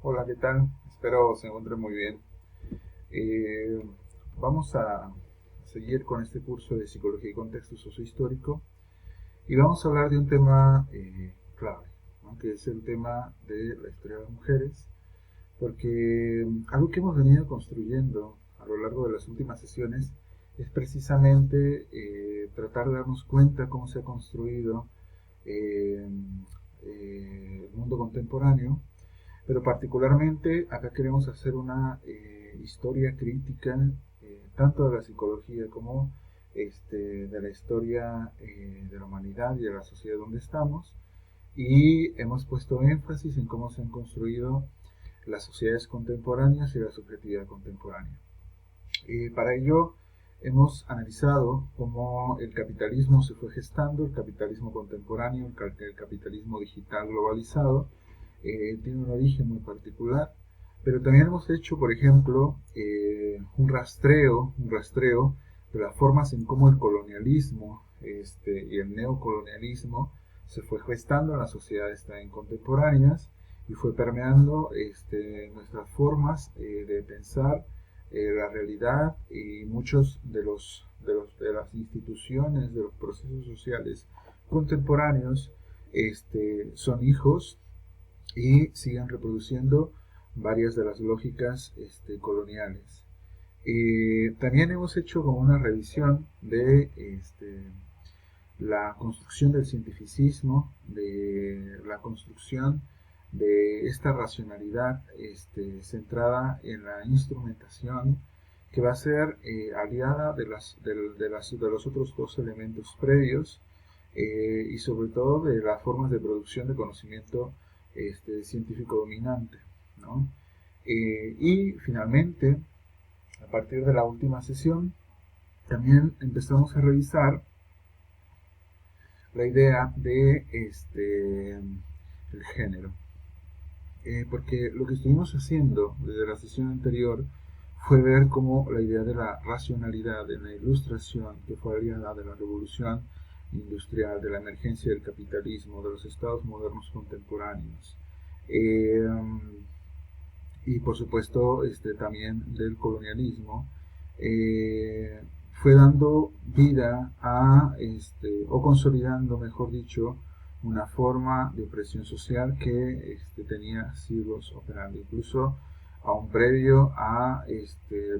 Hola, ¿qué tal? Espero se encuentren muy bien. Eh, Vamos a seguir con este curso de Psicología y Contexto Sociohistórico y vamos a hablar de un tema clave, ¿no? Que es el tema de la historia de las mujeres, porque algo que hemos venido construyendo a lo largo de las últimas sesiones es precisamente tratar de darnos cuenta cómo se ha construido eh, el mundo contemporáneo, pero particularmente acá queremos hacer una historia crítica tanto de la psicología como de la historia de la humanidad y de la sociedad donde estamos. Y hemos puesto énfasis en cómo se han construido las sociedades contemporáneas y la subjetividad contemporánea. Para ello hemos analizado cómo el capitalismo se fue gestando, el capitalismo contemporáneo, el capitalismo digital globalizado, tiene un origen muy particular, pero también hemos hecho, por ejemplo, un rastreo de las formas en cómo el colonialismo y el neocolonialismo se fue gestando en las sociedades también contemporáneas y fue permeando nuestras formas de pensar la realidad, y muchos de las instituciones, de los procesos sociales contemporáneos son hijos y siguen reproduciendo varias de las lógicas coloniales. También hemos hecho como una revisión de la construcción del cientificismo, de la construcción de esta racionalidad centrada en la instrumentación, que va a ser aliada de los otros dos elementos previos, y sobre todo de las formas de producción de conocimiento científico dominante, ¿no? Y finalmente, a partir de la última sesión, también empezamos a revisar la idea de el género. Porque lo que estuvimos haciendo desde la sesión anterior fue ver cómo la idea de la racionalidad en la ilustración, que fue aliada de la revolución industrial, de la emergencia del capitalismo, de los estados modernos contemporáneos, eh, y por supuesto también del colonialismo, eh, fue dando vida a, o consolidando, mejor dicho, una forma de opresión social que tenía siglos operando, incluso aún previo a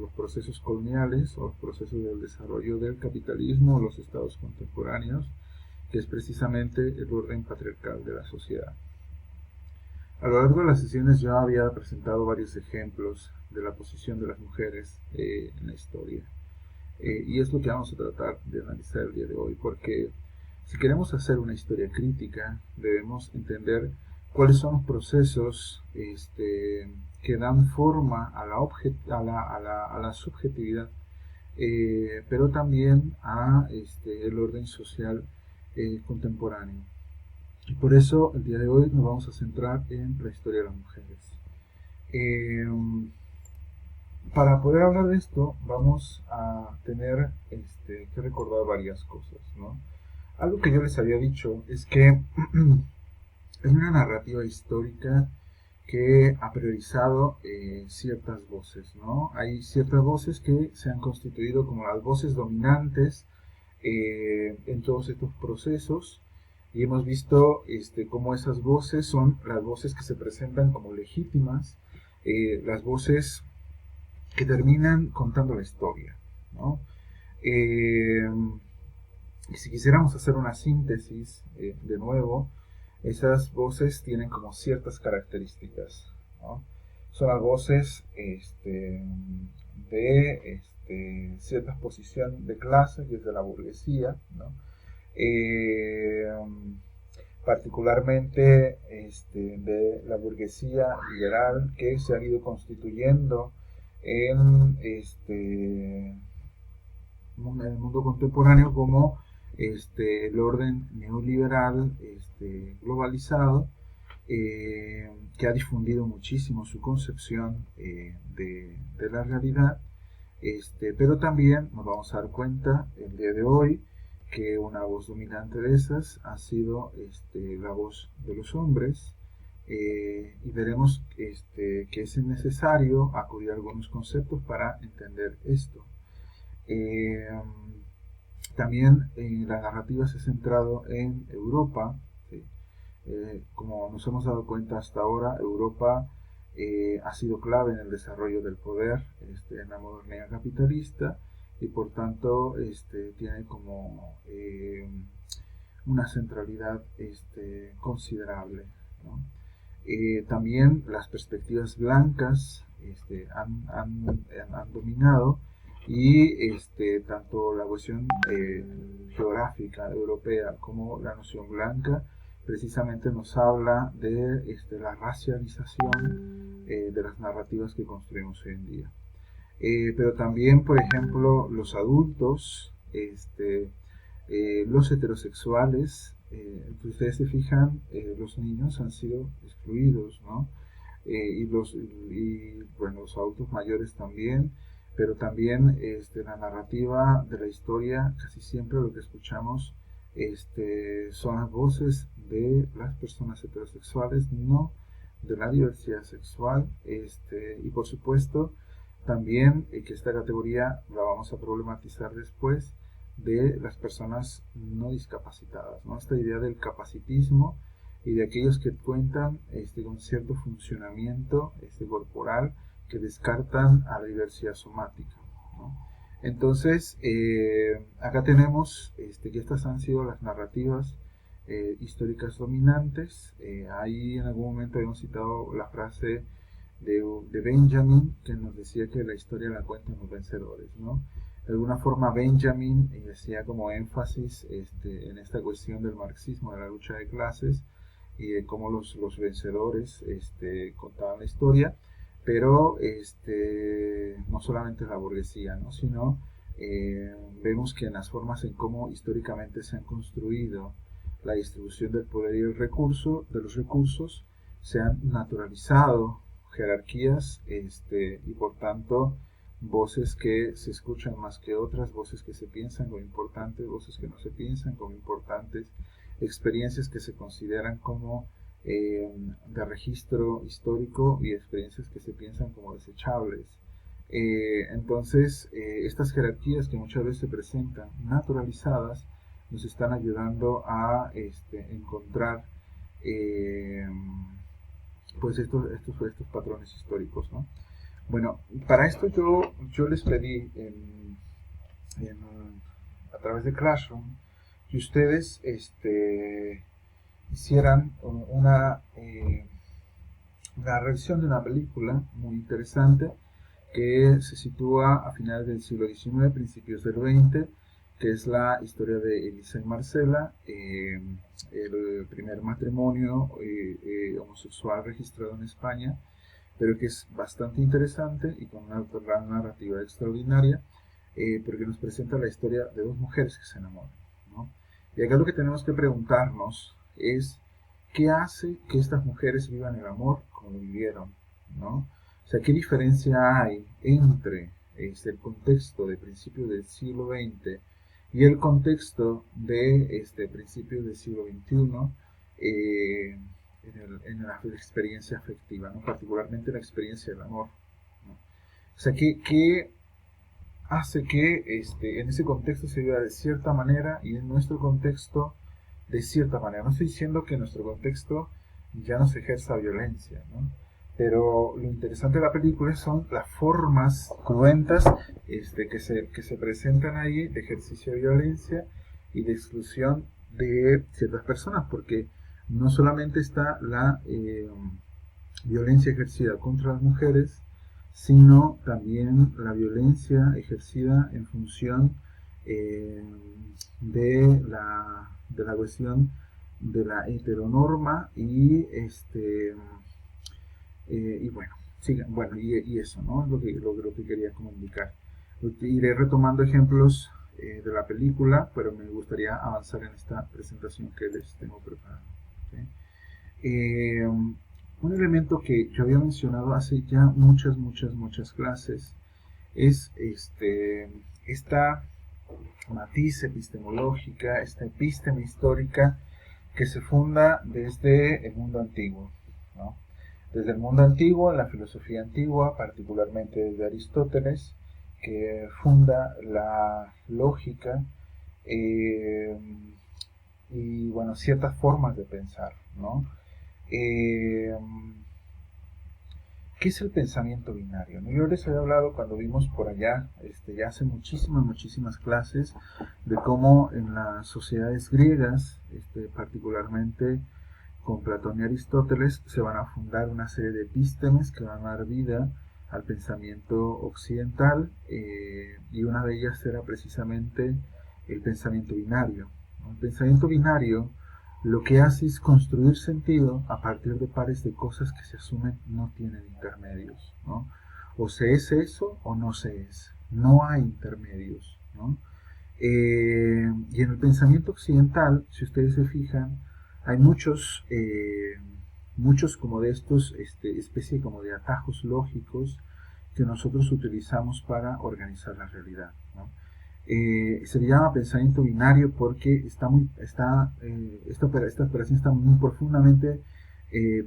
los procesos coloniales o los procesos del desarrollo del capitalismo o los estados contemporáneos, que es precisamente el orden patriarcal de la sociedad. A lo largo de las sesiones yo había presentado varios ejemplos de la posición de las mujeres en la historia. Y es lo que vamos a tratar de analizar el día de hoy, porque si queremos hacer una historia crítica, debemos entender cuáles son los procesos que dan forma a la subjetividad, pero también a el orden social contemporáneo. Y por eso el día de hoy nos vamos a centrar en la historia de las mujeres. Eh, para poder hablar de esto vamos a tener que recordar varias cosas, ¿no? Algo que yo les había dicho es que es una narrativa histórica que ha priorizado ciertas voces, ¿no? Hay ciertas voces que se han constituido como las voces dominantes en todos estos procesos, y hemos visto cómo esas voces son las voces que se presentan como legítimas, las voces que terminan contando la historia, ¿no? Eh, y si quisiéramos hacer una síntesis, de nuevo, esas voces tienen como ciertas características, ¿no? Son las voces de cierta posición de clase, que es de la burguesía, ¿no? Eh, Particularmente de la burguesía liberal que se ha ido constituyendo en el mundo contemporáneo como el orden neoliberal globalizado, que ha difundido muchísimo su concepción de la realidad, pero también nos vamos a dar cuenta el día de hoy que una voz dominante de esas ha sido la voz de los hombres, y veremos que es necesario acudir a algunos conceptos para entender esto. Eh, También la narrativa se ha centrado en Europa, ¿sí? Como nos hemos dado cuenta hasta ahora, Europa ha sido clave en el desarrollo del poder en la modernidad capitalista y por tanto tiene como una centralidad considerable, ¿no? También las perspectivas blancas han dominado y tanto la cuestión geográfica europea como la noción blanca precisamente nos habla de la racialización de las narrativas que construimos hoy en día. Pero también, por ejemplo, los adultos, los heterosexuales, si ustedes se fijan, los niños han sido excluidos, ¿no? Bueno, los adultos mayores también, pero también la narrativa de la historia, casi siempre lo que escuchamos son las voces de las personas heterosexuales, no de la diversidad sexual, y por supuesto también que esta categoría la vamos a problematizar después de las personas no discapacitadas, ¿no? Esta idea del capacitismo y de aquellos que cuentan con cierto funcionamiento corporal que descartan a la diversidad somática, ¿no? Entonces, acá tenemos que estas han sido las narrativas históricas dominantes. Ahí en algún momento hemos citado la frase de Benjamin, que nos decía que la historia la cuentan los vencedores, ¿no? De alguna forma Benjamin hacía como énfasis en esta cuestión del marxismo, de la lucha de clases, y de cómo los vencedores contaban la historia, pero no solamente la burguesía, ¿no? Sino vemos que en las formas en cómo históricamente se han construido la distribución del poder y el recurso, de los recursos, se han naturalizado jerarquías y por tanto voces que se escuchan más que otras, voces que se piensan como importantes, voces que no se piensan como importantes, experiencias que se consideran como de registro histórico y experiencias que se piensan como desechables. Entonces, estas jerarquías que muchas veces se presentan naturalizadas nos están ayudando a encontrar eh, pues estos patrones históricos, ¿no? Bueno, para esto yo les pedí en, a través de Classroom que ustedes hicieran una revisión de una película muy interesante que se sitúa a finales del siglo XIX, principios del XX, que es la historia de Elisa y Marcela, el primer matrimonio homosexual registrado en España, pero que es bastante interesante y con una narrativa extraordinaria, porque nos presenta la historia de dos mujeres que se enamoran, ¿no? Y acá lo que tenemos que preguntarnos es qué hace que estas mujeres vivan el amor como lo vivieron, ¿no? O sea, ¿qué diferencia hay entre el contexto de principios del siglo XX y el contexto de principios del siglo XXI en la experiencia afectiva, ¿no? Particularmente la experiencia del amor, ¿no? O sea, ¿qué hace que en ese contexto se viva de cierta manera y en nuestro contexto de cierta manera? No estoy diciendo que en nuestro contexto ya no se ejerza violencia, ¿no? Pero lo interesante de la película son las formas cruentas que se presentan ahí de ejercicio de violencia y de exclusión de ciertas personas, porque no solamente está la violencia ejercida contra las mujeres, sino también la violencia ejercida en función eh, de la cuestión de la heteronorma y bueno, sí, bueno y eso, ¿no? Lo que quería como indicar. Iré retomando ejemplos de la película, pero me gustaría avanzar en esta presentación que les tengo preparada, ¿sí? Un elemento que yo había mencionado hace ya muchas clases es esta matiz epistemológica, esta epísteme histórica que se funda desde el mundo antiguo, ¿no? Desde el mundo antiguo, en la filosofía antigua, particularmente desde Aristóteles, que funda la lógica eh, y, bueno, ciertas formas de pensar, ¿no? Eh, ¿Qué es el pensamiento binario? Yo les había hablado cuando vimos por allá, ya hace muchísimas clases, de cómo en las sociedades griegas, particularmente con Platón y Aristóteles, se van a fundar una serie de epístemes que van a dar vida al pensamiento occidental, y una de ellas era precisamente el pensamiento binario, ¿no? El pensamiento binario lo que hace es construir sentido a partir de pares de cosas que se asumen no tienen intermedios, ¿no? O se es eso o no se es. No hay intermedios, ¿no? Y en el pensamiento occidental, si ustedes se fijan, hay muchos como de estos, especie como de atajos lógicos que nosotros utilizamos para organizar la realidad, ¿no? Se le llama pensamiento binario porque estas operaciones están muy profundamente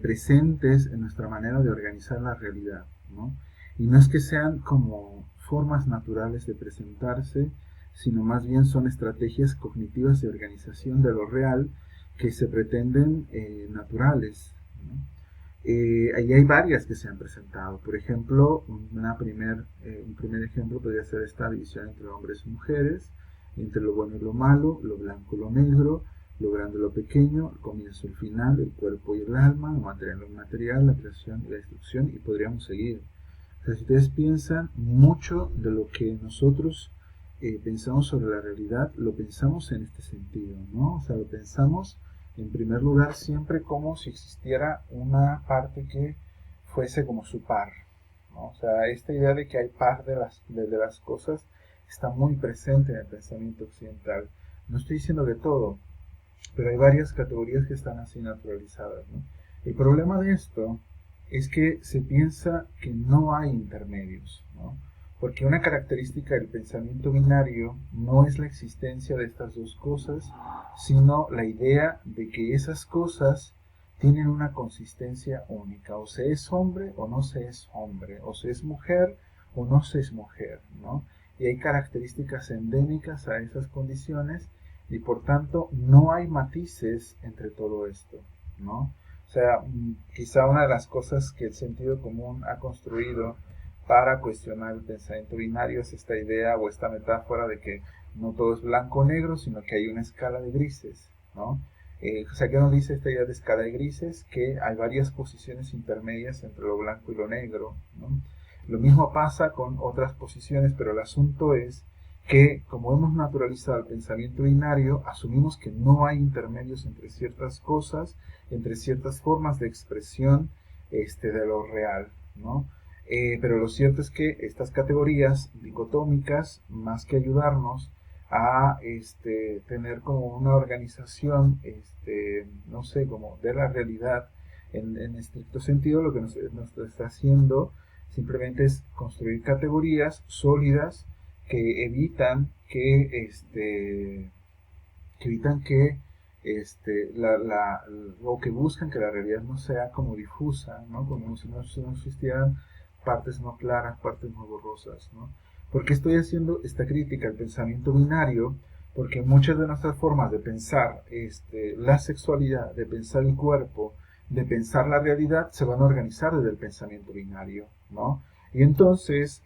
presentes en nuestra manera de organizar la realidad, ¿no? Y no es que sean como formas naturales de presentarse, sino más bien son estrategias cognitivas de organización de lo real que se pretenden naturales, ¿no? Ahí hay varias que se han presentado. Por ejemplo, un primer ejemplo podría ser esta división entre hombres y mujeres, entre lo bueno y lo malo, lo blanco y lo negro, lo grande y lo pequeño, el comienzo y el final, el cuerpo y el alma, lo material y lo inmaterial, la creación y la destrucción, y podríamos seguir. O sea, si ustedes piensan, mucho de lo que nosotros pensamos sobre la realidad, lo pensamos en este sentido, ¿no? O sea, lo pensamos en primer lugar siempre como si existiera una parte que fuese como su par, ¿no? O sea, esta idea de que hay par de las cosas está muy presente en el pensamiento occidental. No estoy diciendo de todo, pero hay varias categorías que están así naturalizadas, ¿no? El problema de esto es que se piensa que no hay intermedios, ¿no? Porque una característica del pensamiento binario no es la existencia de estas dos cosas, sino la idea de que esas cosas tienen una consistencia única. O se es hombre o no se es hombre, o se es mujer o no se es mujer, ¿no? Y hay características endémicas a esas condiciones y por tanto no hay matices entre todo esto, ¿no? O sea, quizá una de las cosas que el sentido común ha construido para cuestionar el pensamiento binario es esta idea o esta metáfora de que no todo es blanco o negro, sino que hay una escala de grises, ¿no? O sea, ¿qué nos dice esta idea de escala de grises? Que hay varias posiciones intermedias entre lo blanco y lo negro, ¿no? Lo mismo pasa con otras posiciones, pero el asunto es que, como hemos naturalizado el pensamiento binario, asumimos que no hay intermedios entre ciertas cosas, entre ciertas formas de expresión de lo real, ¿no? Pero lo cierto es que estas categorías dicotómicas, más que ayudarnos a tener como una organización, no sé, como de la realidad en estricto sentido, lo que nos está haciendo simplemente es construir categorías sólidas que evitan que o que buscan que la realidad no sea como difusa, ¿no? Como si no existieran partes no claras, partes no borrosas, ¿no? ¿Por qué estoy haciendo esta crítica al pensamiento binario? Porque muchas de nuestras formas de pensar la sexualidad, de pensar el cuerpo, de pensar la realidad, se van a organizar desde el pensamiento binario, ¿no? Y entonces,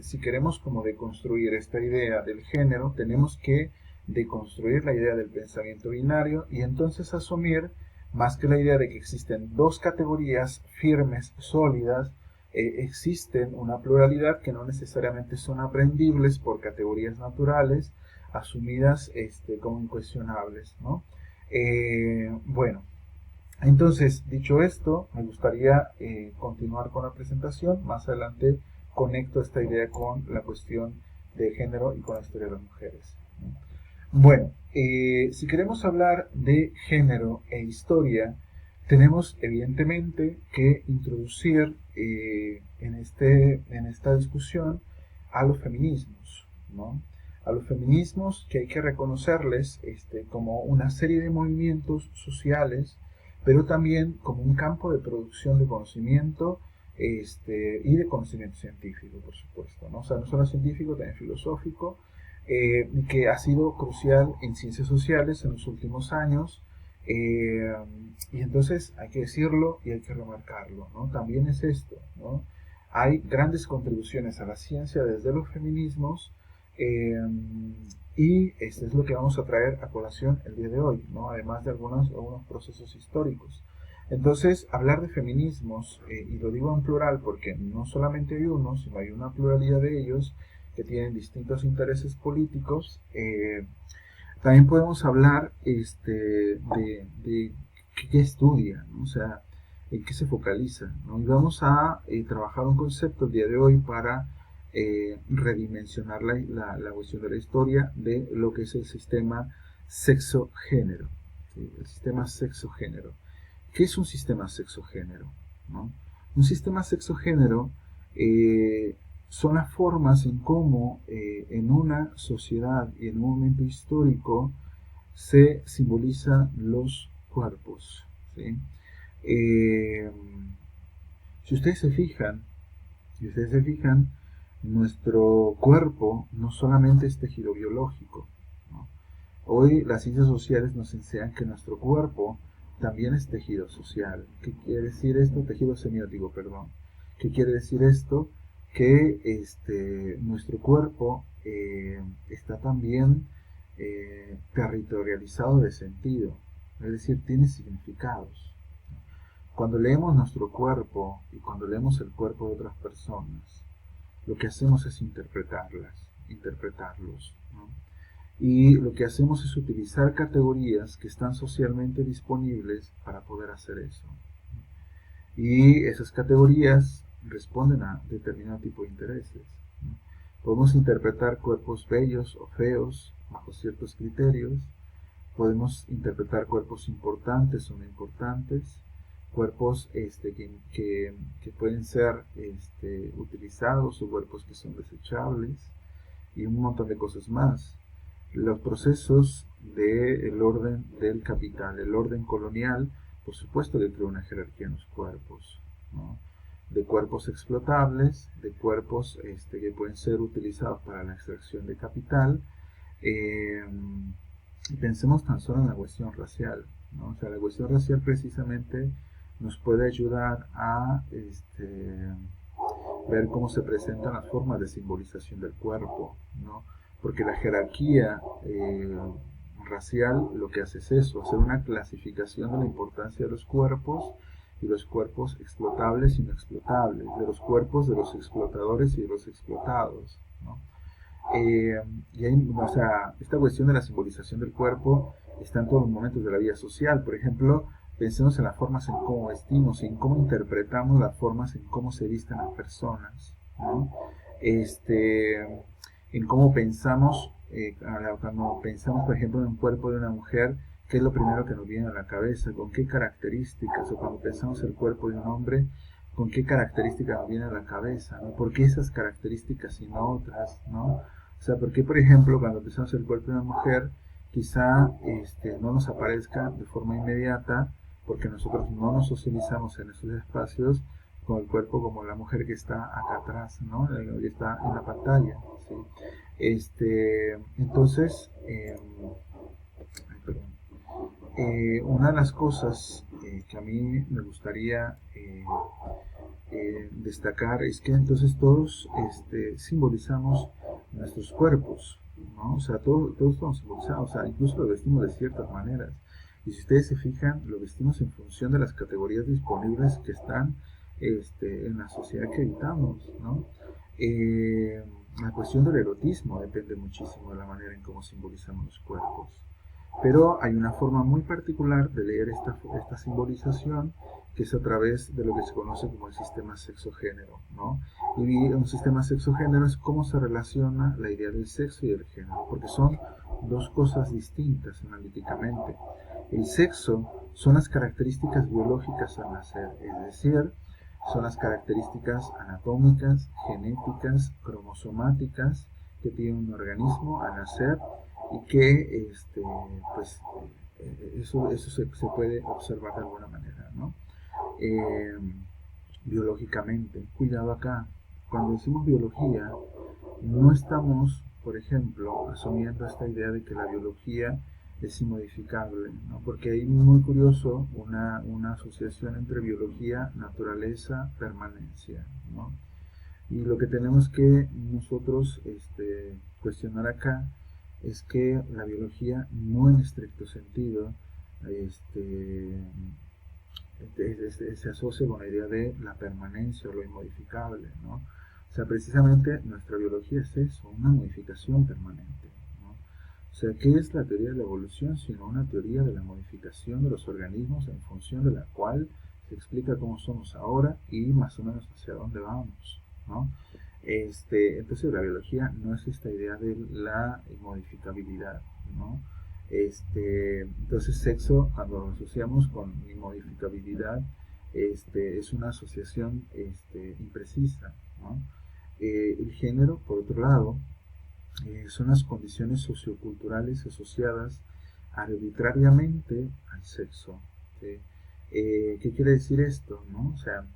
si queremos como deconstruir esta idea del género, tenemos que deconstruir la idea del pensamiento binario y entonces asumir, más que la idea de que existen dos categorías firmes, sólidas, existen una pluralidad que no necesariamente son aprendibles por categorías naturales, asumidas como incuestionables, ¿no? Bueno, entonces, dicho esto, me gustaría continuar con la presentación. Más adelante conecto esta idea con la cuestión de género y con la historia de las mujeres, ¿no? Bueno, si queremos hablar de género e historia, tenemos evidentemente que introducir en esta discusión a los feminismos, ¿no? A los feminismos que hay que reconocerles como una serie de movimientos sociales pero también como un campo de producción de conocimiento y de conocimiento científico, por supuesto, ¿no? O sea, no solo científico, también filosófico, que ha sido crucial en ciencias sociales en los últimos años. eh, y entonces hay que decirlo y hay que remarcarlo, ¿no? También es esto, ¿no? Hay grandes contribuciones a la ciencia desde los feminismos, eh, y esto es lo que vamos a traer a colación el día de hoy, ¿no? Además de algunos procesos históricos. Entonces, hablar de feminismos, y lo digo en plural porque no solamente hay uno, sino hay una pluralidad de ellos que tienen distintos intereses políticos. También podemos hablar de qué estudia, ¿no? O sea, en qué se focaliza, ¿no? Y vamos a trabajar un concepto el día de hoy para redimensionar la cuestión de la historia de lo que es el sistema sexo-género. ¿Sí? El sistema sexo-género. ¿Qué es un sistema sexo-género? ¿No? Un sistema sexo-género son las formas en cómo en una sociedad y en un momento histórico se simbolizan los cuerpos. ¿Sí? Eh, si ustedes se fijan, nuestro cuerpo no solamente es tejido biológico, ¿no? Hoy las ciencias sociales nos enseñan que nuestro cuerpo también es tejido social. ¿Qué quiere decir esto? Tejido semiótico, perdón. ¿Qué quiere decir esto? Que nuestro cuerpo está también territorializado de sentido, es decir, tiene significados. Cuando leemos nuestro cuerpo y cuando leemos el cuerpo de otras personas, lo que hacemos es interpretarlos, ¿no? Y lo que hacemos es utilizar categorías que están socialmente disponibles para poder hacer eso. Y esas categorías responden a determinado tipo de intereses, ¿no? Podemos interpretar cuerpos bellos o feos bajo ciertos criterios. Podemos interpretar cuerpos importantes o no importantes, cuerpos que pueden ser utilizados o cuerpos que son desechables y un montón de cosas más. Los procesos del orden del capital, el orden colonial, por supuesto, le creó una jerarquía en los cuerpos, ¿no? De cuerpos explotables, de cuerpos que pueden ser utilizados para la extracción de capital. eh, y pensemos tan solo en la cuestión racial, ¿no? O sea, la cuestión racial precisamente nos puede ayudar a ver cómo se presentan las formas de simbolización del cuerpo, ¿no? Porque la jerarquía racial lo que hace es eso, hacer una clasificación de la importancia de los cuerpos y los cuerpos explotables y no explotables, de los cuerpos de los explotadores y de los explotados, ¿no? Y hay, o sea, esta cuestión de la simbolización del cuerpo está en todos los momentos de la vida social. Por ejemplo, pensemos en las formas en cómo vestimos, en cómo interpretamos las formas en cómo se visten las personas, ¿no? En cómo pensamos, cuando pensamos, por ejemplo, en un cuerpo de una mujer, qué es lo primero que nos viene a la cabeza, con qué características, o cuando pensamos en el cuerpo de un hombre, con qué características nos viene a la cabeza, ¿no? ¿Por qué esas características y no otras, ¿no? O sea, ¿por qué, por ejemplo, cuando pensamos en el cuerpo de una mujer, quizá no nos aparezca de forma inmediata, porque nosotros no nos socializamos en esos espacios con el cuerpo como la mujer que está acá atrás, ¿no? Que está en la pantalla, ¿sí? Entonces, perdón. Una de las cosas que a mí me gustaría destacar es que entonces todos simbolizamos nuestros cuerpos, ¿no? O sea, todos estamos simbolizados, o sea, incluso lo vestimos de ciertas maneras. Y si ustedes se fijan, lo vestimos en función de las categorías disponibles que están en la sociedad que habitamos, ¿no? La cuestión del erotismo depende muchísimo de la manera en cómo simbolizamos los cuerpos. Pero hay una forma muy particular de leer esta simbolización, que es a través de lo que se conoce como el sistema sexo-género, ¿no? Y un sistema sexo-género es cómo se relaciona la idea del sexo y del género, porque son dos cosas distintas analíticamente. El sexo son las características biológicas al nacer, es decir, son las características anatómicas, genéticas, cromosomáticas que tiene un organismo al nacer y que pues eso se puede observar de alguna manera, ¿no? Eh, Biológicamente, cuidado acá, cuando decimos biología, no estamos, por ejemplo, asumiendo esta idea de que la biología es inmodificable, ¿no? Porque hay muy curioso una asociación entre biología, naturaleza, permanencia, ¿no? Y lo que tenemos que nosotros cuestionar acá es que la biología no en estricto sentido este, se asocia con la idea de la permanencia o lo inmodificable, ¿no? O sea, precisamente nuestra biología es eso, una modificación permanente, ¿no? O sea, ¿qué es la teoría de la evolución sino una teoría de la modificación de los organismos en función de la cual se explica cómo somos ahora y más o menos hacia dónde vamos, ¿no? Entonces la biología no es esta idea de la modificabilidad, ¿no? Entonces sexo, cuando lo asociamos con inmodificabilidad, es una asociación imprecisa, ¿no? El género, por otro lado, son las condiciones socioculturales asociadas arbitrariamente al sexo, ¿sí? ¿Qué quiere decir esto, no? O sea,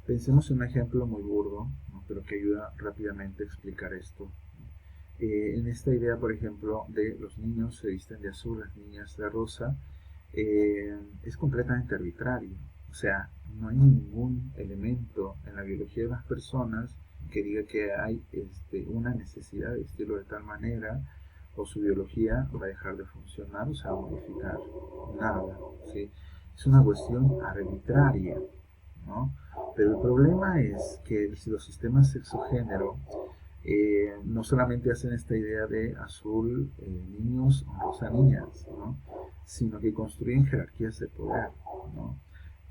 pensemos en un ejemplo muy burdo, ¿no? Pero que ayuda rápidamente a explicar esto. En esta idea, por ejemplo, de los niños se visten de azul, las niñas de rosa, es completamente arbitrario. O sea, no hay ningún elemento en la biología de las personas que diga que hay una necesidad de vestirlo de tal manera o su biología va a dejar de funcionar o se va a modificar. Nada. ¿Sí? Es una cuestión arbitraria, ¿no? Pero el problema es que los sistemas sexo-género no solamente hacen esta idea de azul niños o rosa niñas, ¿no? Sino que construyen jerarquías de poder, ¿no?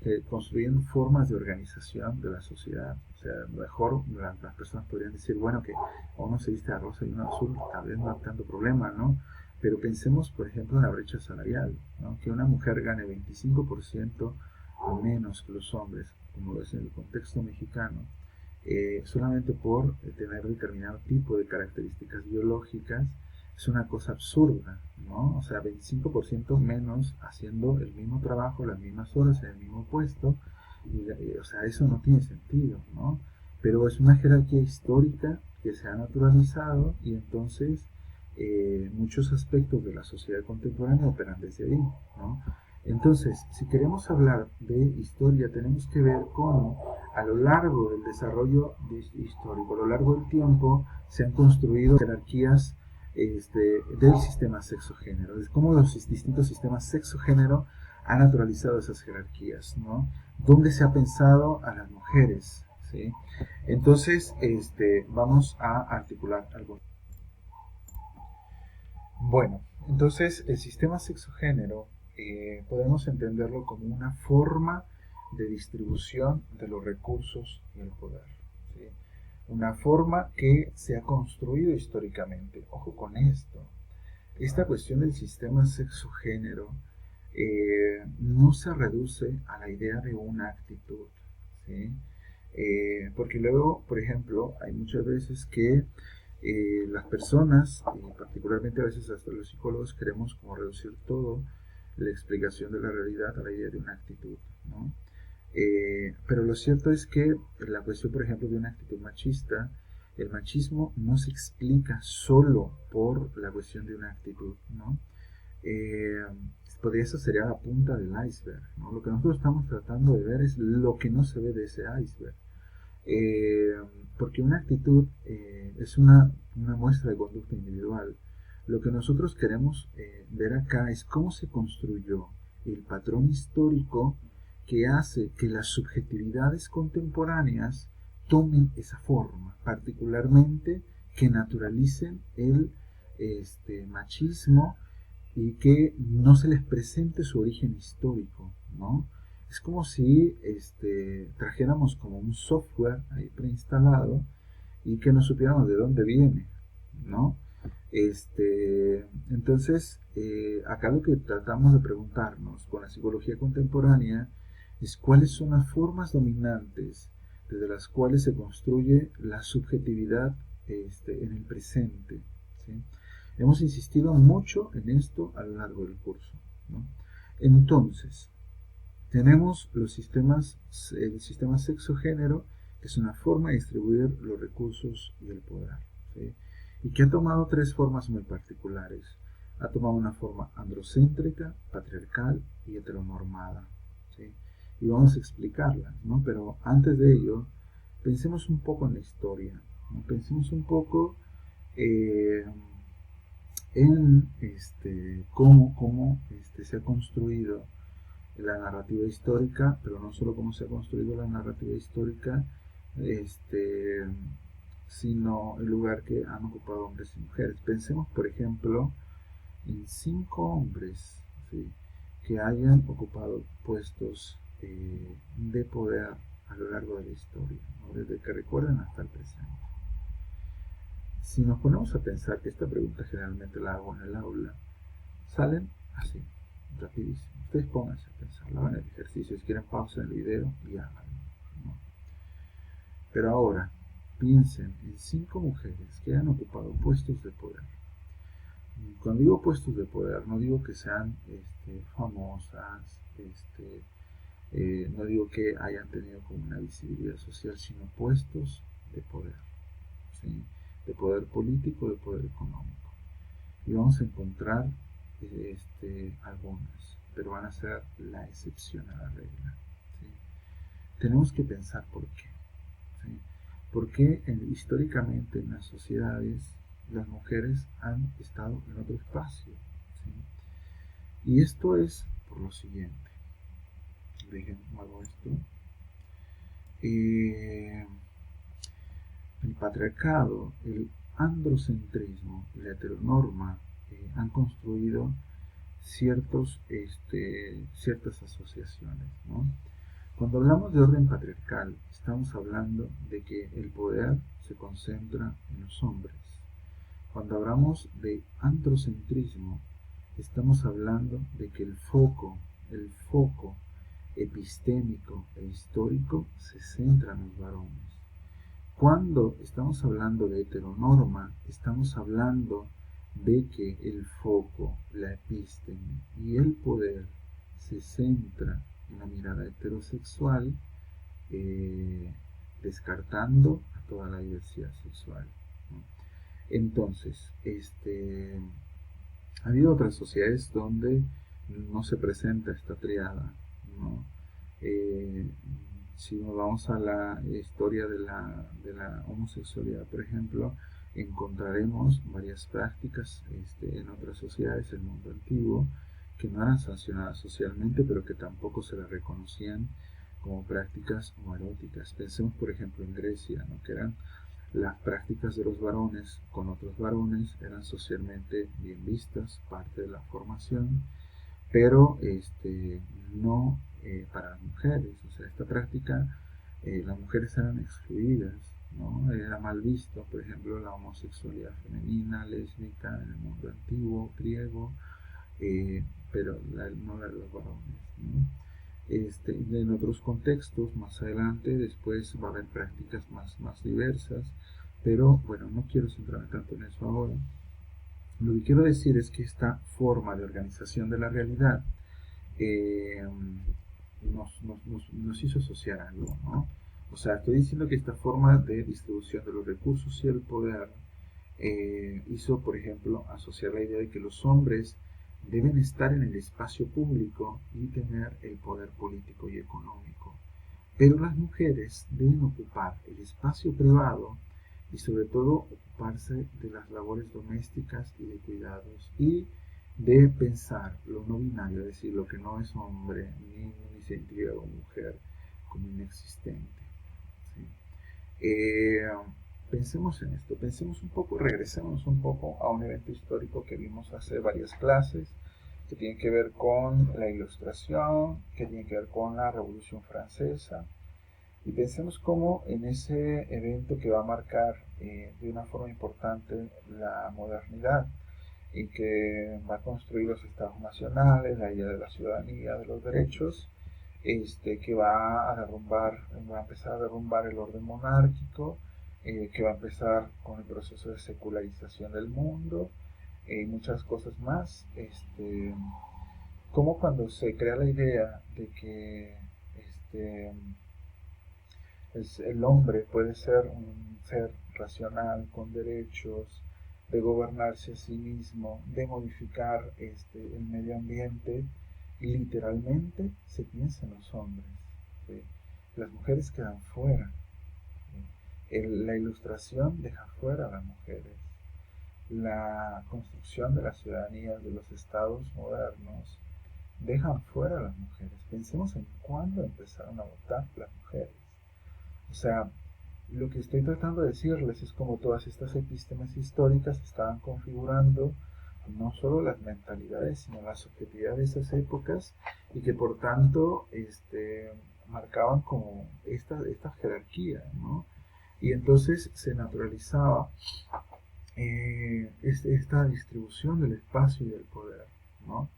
Que construyen formas de organización de la sociedad. O sea, mejor las personas podrían decir, bueno, que uno se viste de rosa y uno azul, tal vez no hay tanto problema, ¿no? Pero pensemos, por ejemplo, en la brecha salarial, ¿no? Que una mujer gane 25% menos que los hombres, como lo es en el contexto mexicano, solamente por tener determinado tipo de características biológicas, es una cosa absurda, ¿no? O sea, 25% menos haciendo el mismo trabajo, las mismas horas, en el mismo puesto, o sea, eso no tiene sentido, ¿no? Pero es una jerarquía histórica que se ha naturalizado y entonces muchos aspectos de la sociedad contemporánea operan desde ahí, ¿no? Entonces, si queremos hablar de historia, tenemos que ver cómo a lo largo del desarrollo histórico, a lo largo del tiempo, se han construido jerarquías del sistema sexo-género, es cómo los distintos sistemas sexo-género han naturalizado esas jerarquías, ¿no? ¿Dónde se ha pensado a las mujeres? ¿Sí? Entonces, vamos a articular algo. Bueno, entonces el sistema sexo-género podemos entenderlo como una forma de distribución de los recursos y el poder, ¿sí? Una forma que se ha construido históricamente. Ojo con esto. Esta cuestión del sistema sexo-género no se reduce a la idea de una actitud, ¿sí? Porque luego, por ejemplo, hay muchas veces que las personas, y particularmente a veces hasta los psicólogos, queremos como reducir todo la explicación de la realidad a la idea de una actitud, ¿no? Pero lo cierto es que la cuestión, por ejemplo, de una actitud machista, el machismo no se explica solo por la cuestión de una actitud, ¿no? Eh, Esa sería la punta del iceberg, ¿no? Lo que nosotros estamos tratando de ver es lo que no se ve de ese iceberg. Eh, Porque una actitud es una muestra de conducta individual. Lo que nosotros queremos ver acá es cómo se construyó el patrón histórico que hace que las subjetividades contemporáneas tomen esa forma, particularmente que naturalicen el machismo y que no se les presente su origen histórico, ¿no? Es como si trajéramos como un software ahí preinstalado y que no supiéramos de dónde viene, ¿no? Entonces, acá lo que tratamos de preguntarnos con la psicología contemporánea es cuáles son las formas dominantes desde las cuales se construye la subjetividad en el presente, ¿sí? Hemos insistido mucho en esto a lo largo del curso, ¿no? Entonces, tenemos el sistema sexo-género, que es una forma de distribuir los recursos y el poder, ¿sí? Y que ha tomado tres formas muy particulares. Ha tomado una forma androcéntrica, patriarcal y heteronormada, ¿sí? Y vamos a explicarlas, ¿no? Pero antes de ello, pensemos un poco en la historia, ¿no? Pensemos un poco eh, en cómo se ha construido la narrativa histórica, pero no solo cómo se ha construido la narrativa histórica, este, sino el lugar que han ocupado hombres y mujeres. Pensemos, por ejemplo, en 5 hombres, ¿sí?, que hayan ocupado puestos de poder a lo largo de la historia, ¿no?, desde que recuerdan hasta el presente. Si nos ponemos a pensar, que esta pregunta generalmente la hago en el aula, salen así, rapidísimo. Ustedes pónganse a pensar, hagan el ejercicio, si quieren pausa en el video y háganlo, ¿no? Pero ahora, piensen en 5 mujeres que han ocupado puestos de poder. Cuando digo puestos de poder, no digo que sean famosas, no digo que hayan tenido como una visibilidad social, sino puestos de poder, ¿sí?, de poder político, de poder económico. Y vamos a encontrar algunas, pero van a ser la excepción a la regla, ¿sí? Tenemos que pensar por qué, ¿sí? ¿Por qué históricamente en las sociedades las mujeres han estado en otro espacio, ¿sí? Y esto es por lo siguiente. Dejen, hago esto. El patriarcado, el androcentrismo y la heteronorma han construido ciertas asociaciones, ¿no? Cuando hablamos de orden patriarcal, estamos hablando de que el poder se concentra en los hombres. Cuando hablamos de androcentrismo, estamos hablando de que el foco epistémico e histórico se centra en los varones. Cuando estamos hablando de heteronorma, estamos hablando de que el foco, la episteme y el poder se centra en la mirada heterosexual, descartando a toda la diversidad sexual, ¿no? Entonces, ha habido otras sociedades donde no se presenta esta triada, ¿no? Si nos vamos a la historia de la homosexualidad, por ejemplo, encontraremos varias prácticas en otras sociedades del mundo antiguo que no eran sancionadas socialmente, pero que tampoco se las reconocían como prácticas homoeróticas. Pensemos, por ejemplo, en Grecia, ¿no?, que eran las prácticas de los varones con otros varones, eran socialmente bien vistas, parte de la formación, pero no para las mujeres. O sea, esta práctica, las mujeres eran excluidas, ¿no? Era mal visto, por ejemplo, la homosexualidad femenina, lésbica, en el mundo antiguo, griego, pero no la de los varones, ¿no? En otros contextos, más adelante, después va a haber prácticas más diversas, pero bueno, no quiero centrarme tanto en eso ahora. Lo que quiero decir es que esta forma de organización de la realidad nos hizo asociar algo, ¿no? O sea, estoy diciendo que esta forma de distribución de los recursos y el poder hizo, por ejemplo, asociar la idea de que los hombres deben estar en el espacio público y tener el poder político y económico, pero las mujeres deben ocupar el espacio privado y sobre todo ocuparse de las labores domésticas y de cuidados, y de pensar lo no binario, es decir, lo que no es hombre ni se identifica como mujer, como inexistente, ¿sí? Pensemos en esto, pensemos un poco, regresemos un poco a un evento histórico que vimos hace varias clases, que tiene que ver con la Ilustración, que tiene que ver con la Revolución Francesa, y pensemos cómo en ese evento que va a marcar de una forma importante la modernidad, y que va a construir los estados nacionales, la idea de la ciudadanía, de los derechos, que va a empezar a derrumbar el orden monárquico, que va a empezar con el proceso de secularización del mundo, y muchas cosas más. como cuando se crea la idea de que este, el hombre puede ser un ser racional, con derechos, de gobernarse a sí mismo, de modificar el medio ambiente, literalmente se piensa en los hombres. ¿Sí? Las mujeres quedan fuera. ¿Sí? La ilustración deja fuera a las mujeres. La construcción de las ciudadanías de los estados modernos dejan fuera a las mujeres. Pensemos en cuándo empezaron a votar las mujeres. O sea, lo que estoy tratando de decirles es como todas estas epístemes históricas estaban configurando no solo las mentalidades, sino las subjetividades de esas épocas y que por tanto marcaban como esta jerarquía, ¿no? Y entonces se naturalizaba esta distribución del espacio y del poder, ¿no?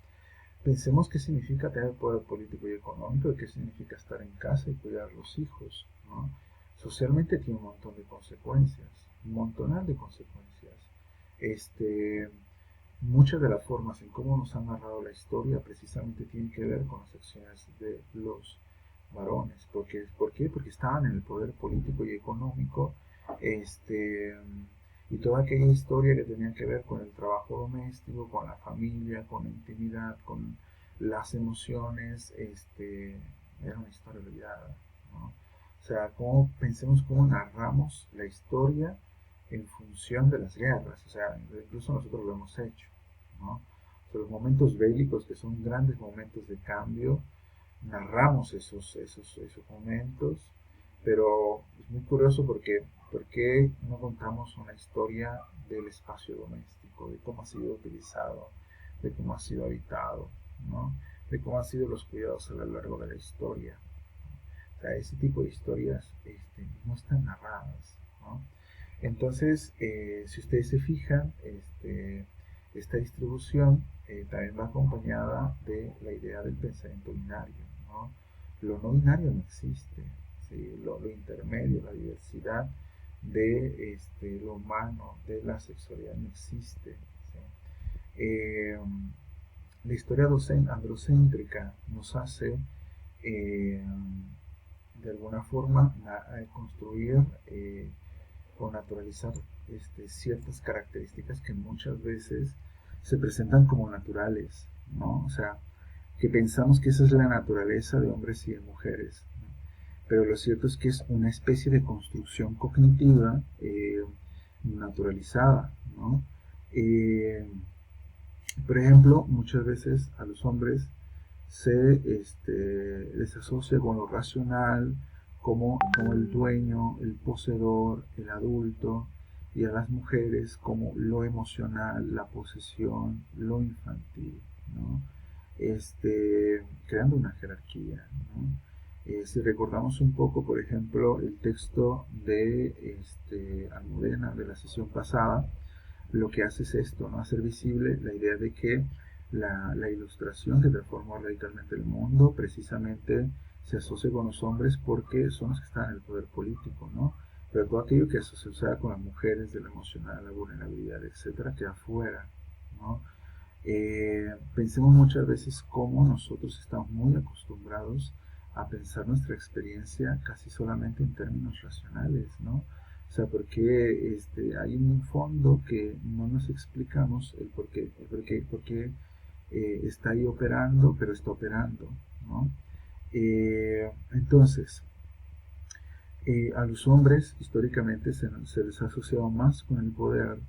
Pensemos qué significa tener poder político y económico, y qué significa estar en casa y cuidar a los hijos, ¿no? Socialmente tiene un montón de consecuencias, un montonal de consecuencias. Este, Muchas de las formas en cómo nos han narrado la historia precisamente tienen que ver con las acciones de los varones. ¿Por qué? Porque estaban en el poder político y económico, este, y toda aquella historia que tenía que ver con el trabajo doméstico, con la familia, con la intimidad, con las emociones, era una historia olvidada, ¿no? O sea, pensemos cómo narramos la historia en función de las guerras, o sea, incluso nosotros lo hemos hecho, ¿no? O sea, los momentos bélicos, que son grandes momentos de cambio, narramos esos momentos, pero es muy curioso porque no contamos una historia del espacio doméstico, de cómo ha sido utilizado, de cómo ha sido habitado, ¿no? De cómo han sido los cuidados a lo largo de la historia. O sea, ese tipo de historias no están narradas, ¿no? Entonces, si ustedes se fijan, esta distribución también va acompañada de la idea del pensamiento binario, ¿no? Lo no binario no existe, ¿sí? Lo intermedio, la diversidad de lo humano, de la sexualidad no existe, ¿sí? La historia androcéntrica nos hace eh, de alguna forma construir o naturalizar ciertas características que muchas veces se presentan como naturales, ¿no? O sea, que pensamos que esa es la naturaleza de hombres y de mujeres, ¿no? Pero lo cierto es que es una especie de construcción cognitiva naturalizada, ¿no? Eh, por ejemplo, muchas veces a los hombres les asocia con lo racional, como el dueño, el poseedor, el adulto, y a las mujeres como lo emocional, la posesión, lo infantil, ¿no? Creando una jerarquía, ¿no? Si recordamos un poco, por ejemplo, el texto de Almudena de la sesión pasada, lo que hace es esto, ¿no? Hacer visible la idea de que la ilustración que transformó radicalmente el mundo precisamente se asocia con los hombres porque son los que están en el poder político, ¿no? Pero todo aquello que se asocia con las mujeres, de la emocional, la vulnerabilidad, etcétera, queda fuera, ¿no? Pensemos muchas veces cómo nosotros estamos muy acostumbrados a pensar nuestra experiencia casi solamente en términos racionales, ¿no? O sea, porque hay un fondo que no nos explicamos por qué está ahí operando, pero está operando, ¿no? Entonces, a los hombres históricamente se les ha asociado más con el poder,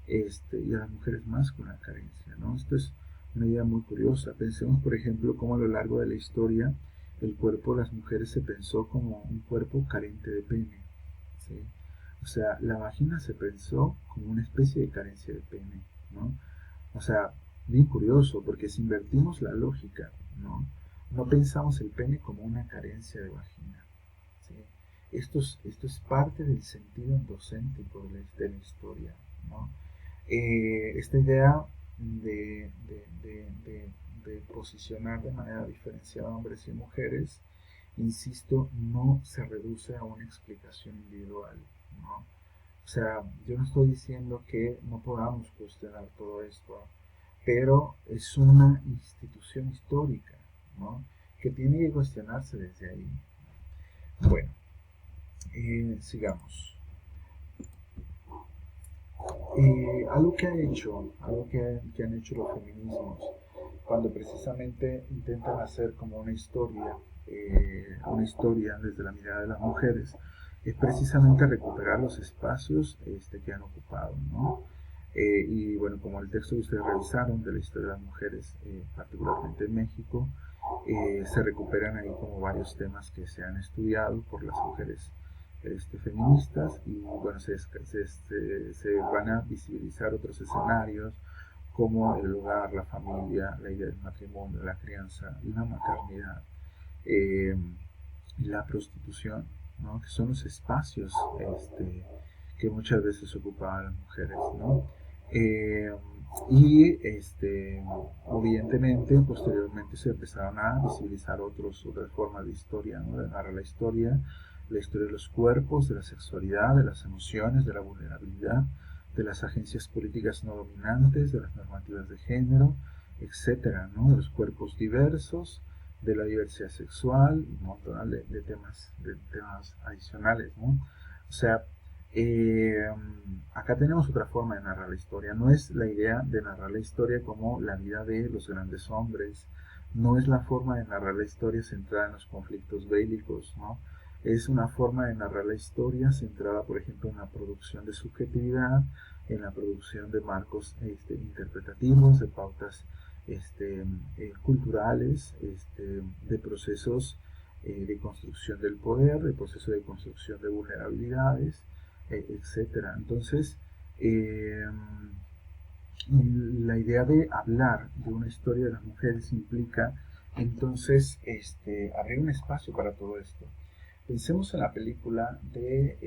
y a las mujeres más con la carencia, ¿no? Esto es una idea muy curiosa. Pensemos, por ejemplo, cómo a lo largo de la historia el cuerpo de las mujeres se pensó como un cuerpo carente de pene, ¿sí? O sea, la vagina se pensó como una especie de carencia de pene, ¿no? O sea, bien curioso, porque si invertimos la lógica, ¿no? No pensamos el pene como una carencia de vagina, ¿sí? Esto es parte del sentido endocéntrico de la historia, ¿no? Esta idea de posicionar de manera diferenciada hombres y mujeres, insisto, no se reduce a una explicación individual, ¿no? O sea, yo no estoy diciendo que no podamos cuestionar todo esto, pero es una institución histórica, ¿no? Que tiene que cuestionarse desde ahí. Bueno, sigamos. Algo que han hecho los feminismos, cuando precisamente intentan hacer como una historia desde la mirada de las mujeres, es precisamente recuperar los espacios que han ocupado, ¿no? Y bueno, como el texto que ustedes revisaron de la historia de las mujeres, particularmente en México, se recuperan ahí como varios temas que se han estudiado por las mujeres feministas y bueno, se van a visibilizar otros escenarios como el hogar, la familia, la idea del matrimonio, la crianza, la maternidad eh, y la prostitución, ¿no? Que son los espacios que muchas veces ocupaban las mujeres, ¿no? Eh, y evidentemente posteriormente se empezaron a visibilizar otras formas de historia, ¿no? De narrar la historia de los cuerpos, de la sexualidad, de las emociones, de la vulnerabilidad, de las agencias políticas no dominantes, de las normativas de género, etcétera, ¿no? De los cuerpos diversos, de la diversidad sexual y un montón de temas adicionales, ¿no? O sea, eh, acá tenemos otra forma de narrar la historia. No es la idea de narrar la historia como la vida de los grandes hombres. No es la forma de narrar la historia centrada en los conflictos bélicos, ¿no? Es una forma de narrar la historia centrada, por ejemplo, en la producción de subjetividad, en la producción de marcos interpretativos, de pautas culturales, de procesos de construcción del poder, de procesos de construcción de vulnerabilidades, etcétera. Entonces, eh, la idea de hablar de una historia de las mujeres implica entonces abrir un espacio para todo esto. Pensemos en la película de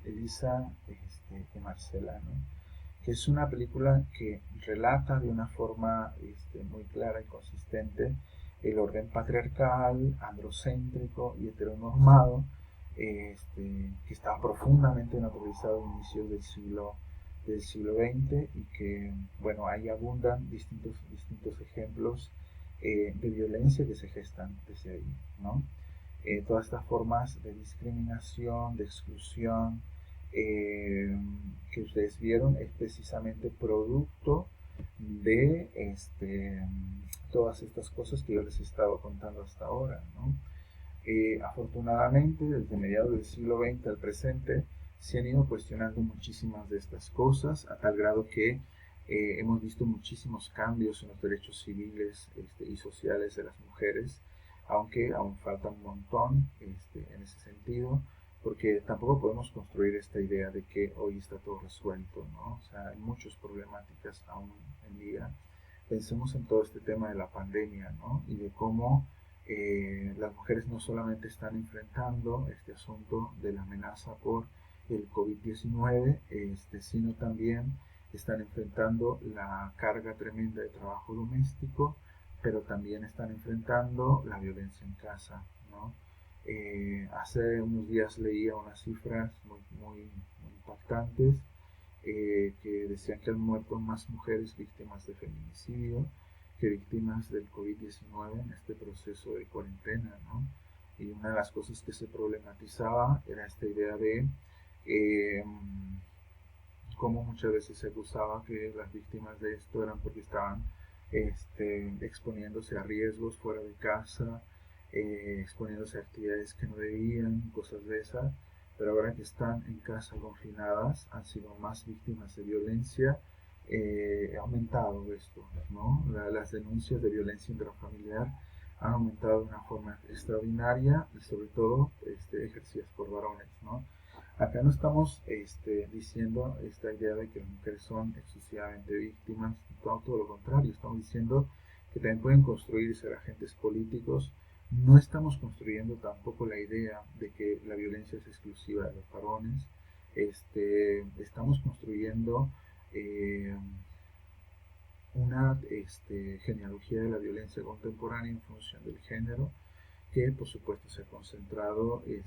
Elisa y Marcela, ¿no? Que es una película que relata de una forma muy clara y consistente el orden patriarcal, androcéntrico y heteronormado, que estaba profundamente naturalizado a inicios del siglo XX y que, bueno, ahí abundan distintos ejemplos de violencia que se gestan desde ahí, ¿no? Todas estas formas de discriminación, de exclusión, que ustedes vieron es precisamente producto de todas estas cosas que yo les he estado contando hasta ahora, ¿no? Afortunadamente, desde mediados del siglo XX al presente, se han ido cuestionando muchísimas de estas cosas, a tal grado que hemos visto muchísimos cambios en los derechos civiles y sociales de las mujeres, aunque aún falta un montón en ese sentido, porque tampoco podemos construir esta idea de que hoy está todo resuelto, ¿no? O sea, hay muchas problemáticas aún en día. Pensemos en todo este tema de la pandemia, ¿no? Y de cómo las mujeres no solamente están enfrentando este asunto de la amenaza por el COVID-19, sino también están enfrentando la carga tremenda de trabajo doméstico, pero también están enfrentando la violencia en casa, ¿no? Hace unos días leía unas cifras muy impactantes que decían que han muerto más mujeres víctimas de feminicidio que víctimas del COVID-19 en este proceso de cuarentena, ¿no? Y una de las cosas que se problematizaba era esta idea de eh, cómo muchas veces se acusaba que las víctimas de esto eran porque estaban exponiéndose a riesgos fuera de casa, exponiéndose a actividades que no debían, cosas de esas, pero ahora que están en casa confinadas han sido más víctimas de violencia. Ha aumentado esto, ¿no? Las denuncias de violencia intrafamiliar han aumentado de una forma extraordinaria y sobre todo ejercidas por varones, ¿no? Acá no estamos diciendo esta idea de que las mujeres son exclusivamente víctimas, todo lo contrario, estamos diciendo que también pueden construir y ser agentes políticos. No estamos construyendo tampoco la idea de que la violencia es exclusiva de los varones. Estamos construyendo eh, una genealogía de la violencia contemporánea en función del género, que por supuesto se ha concentrado en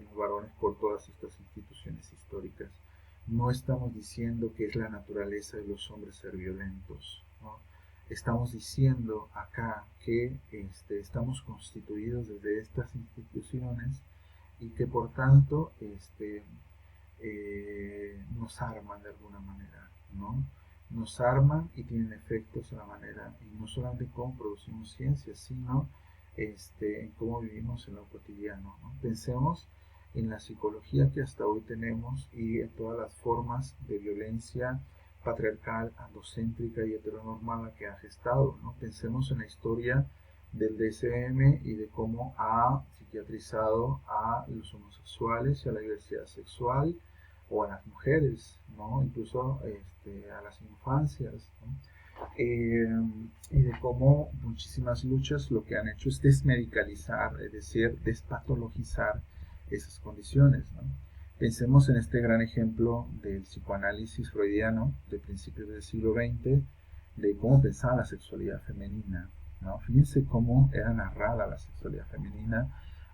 los varones por todas estas instituciones históricas. No estamos diciendo que es la naturaleza de los hombres ser violentos, ¿no? Estamos diciendo acá que estamos constituidos desde estas instituciones y que por tanto nos arman de alguna manera, ¿no? Nos arman y tienen efectos a la manera, y no solamente en cómo producimos ciencia, sino en cómo vivimos en lo cotidiano, ¿no? Pensemos en la psicología que hasta hoy tenemos y en todas las formas de violencia patriarcal, androcéntrica y heteronormada que ha gestado, ¿no? Pensemos en la historia del DSM y de cómo ha psiquiatrizado a los homosexuales y a la diversidad sexual o a las mujeres, ¿no? Incluso a las infancias, ¿no? Y de cómo muchísimas luchas lo que han hecho es desmedicalizar, es decir, despatologizar esas condiciones, ¿no? Pensemos en este gran ejemplo del psicoanálisis freudiano de principios del siglo XX, de cómo pensaba la sexualidad femenina, ¿no? Fíjense cómo era narrada la sexualidad femenina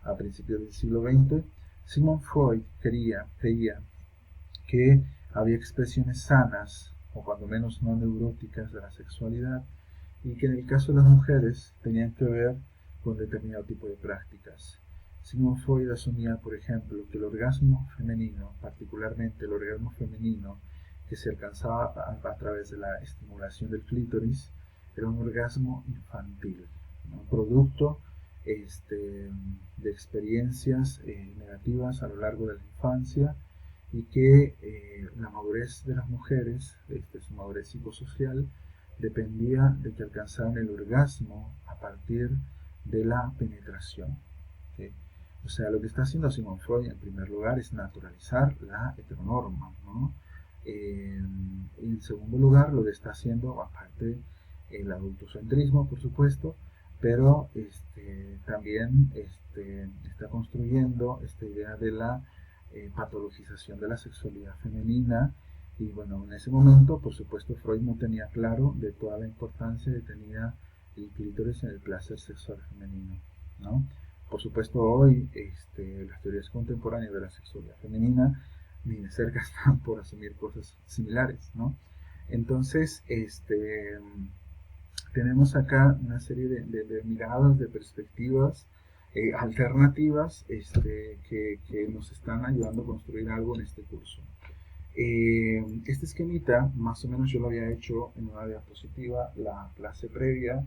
a principios del siglo XX. Sigmund Freud creía que había expresiones sanas, o cuando menos no neuróticas, de la sexualidad, y que en el caso de las mujeres tenían que ver con determinado tipo de prácticas. Sigmund Freud asumía, por ejemplo, que el orgasmo femenino, particularmente el orgasmo femenino que se alcanzaba a través de la estimulación del clítoris, era un orgasmo infantil, ¿no? Producto de experiencias negativas a lo largo de la infancia, y que la madurez de las mujeres, su madurez psicosocial, dependía de que alcanzaran el orgasmo a partir de la penetración, ¿sí? O sea, lo que está haciendo Sigmund Freud en primer lugar es naturalizar la heteronorma, ¿no? Y en segundo lugar, lo que está haciendo, aparte el adultocentrismo, por supuesto, pero también está construyendo esta idea de la patologización de la sexualidad femenina. Y bueno, en ese momento, por supuesto, Freud no tenía claro de toda la importancia que tenía el clítoris en el placer sexual femenino, ¿no? Por supuesto, hoy las teorías contemporáneas de la sexualidad femenina ni de cerca están por asumir cosas similares, ¿no? Entonces, tenemos acá una serie de miradas, de perspectivas alternativas que nos están ayudando a construir algo en este curso. Este esquemita, más o menos yo lo había hecho en una diapositiva, la clase previa,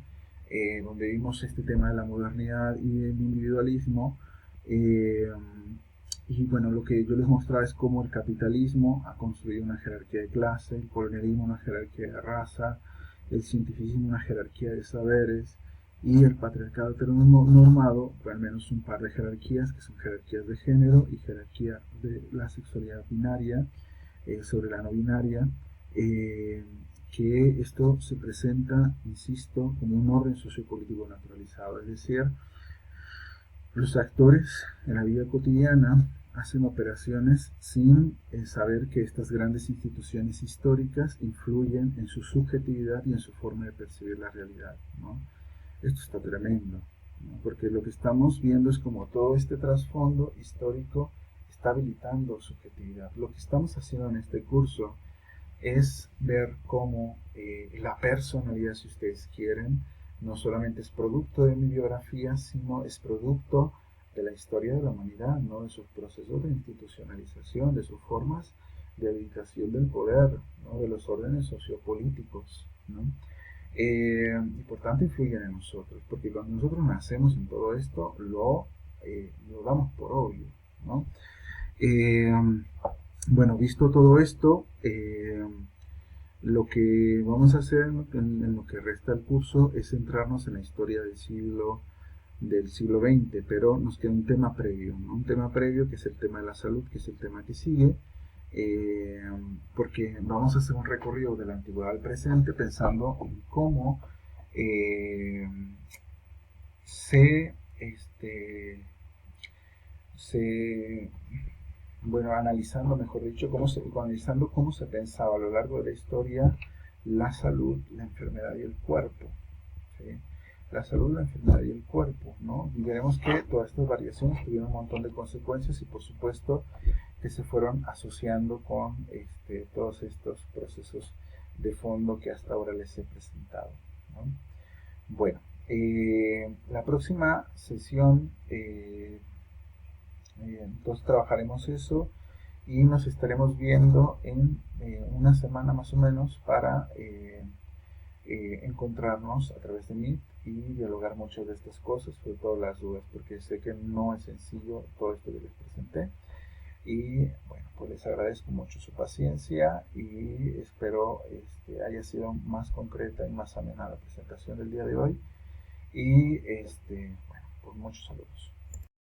donde vimos este tema de la modernidad y el individualismo. Y bueno, lo que yo les mostraba es cómo el capitalismo ha construido una jerarquía de clase, el colonialismo una jerarquía de raza, el cientificismo una jerarquía de saberes, y el patriarcado heteronormado, al menos un par de jerarquías, que son jerarquías de género y jerarquía de la sexualidad binaria, sobre la no binaria, que esto se presenta, insisto, como un orden sociopolítico naturalizado, es decir, los actores en la vida cotidiana hacen operaciones sin saber que estas grandes instituciones históricas influyen en su subjetividad y en su forma de percibir la realidad, ¿no? Esto está tremendo, ¿no? Porque lo que estamos viendo es como todo este trasfondo histórico está habilitando subjetividad. Lo que estamos haciendo en este curso es ver cómo la personalidad, si ustedes quieren, no solamente es producto de mi biografía, sino es producto de la historia de la humanidad, ¿no? De sus procesos de institucionalización, de sus formas de habilitación del poder, ¿no? De los órdenes sociopolíticos, ¿no? Y por tanto influyen en nosotros, porque cuando nosotros nacemos en todo esto, lo damos por obvio, ¿no? Eh, bueno, visto todo esto, lo que vamos a hacer en lo que resta del curso es centrarnos en la historia del siglo XX, pero nos queda un tema previo, ¿no? Un tema previo que es el tema de la salud, que es el tema que sigue, porque vamos a hacer un recorrido de la antigüedad al presente pensando en cómo eh, se, se bueno, analizando, mejor dicho, analizando cómo se pensaba a lo largo de la historia la salud, la enfermedad y el cuerpo, ¿sí? La salud, la enfermedad y el cuerpo, ¿no? Y veremos que todas estas variaciones tuvieron un montón de consecuencias y por supuesto que se fueron asociando con todos estos procesos de fondo que hasta ahora les he presentado, ¿no? Bueno, la próxima sesión, entonces trabajaremos eso y nos estaremos viendo en una semana más o menos para encontrarnos a través de Meet y dialogar muchas de estas cosas, sobre todo las dudas, porque sé que no es sencillo todo esto que les presenté. Y bueno, pues les agradezco mucho su paciencia y espero haya sido más concreta y más amena la presentación del día de hoy. Y bueno, pues muchos saludos.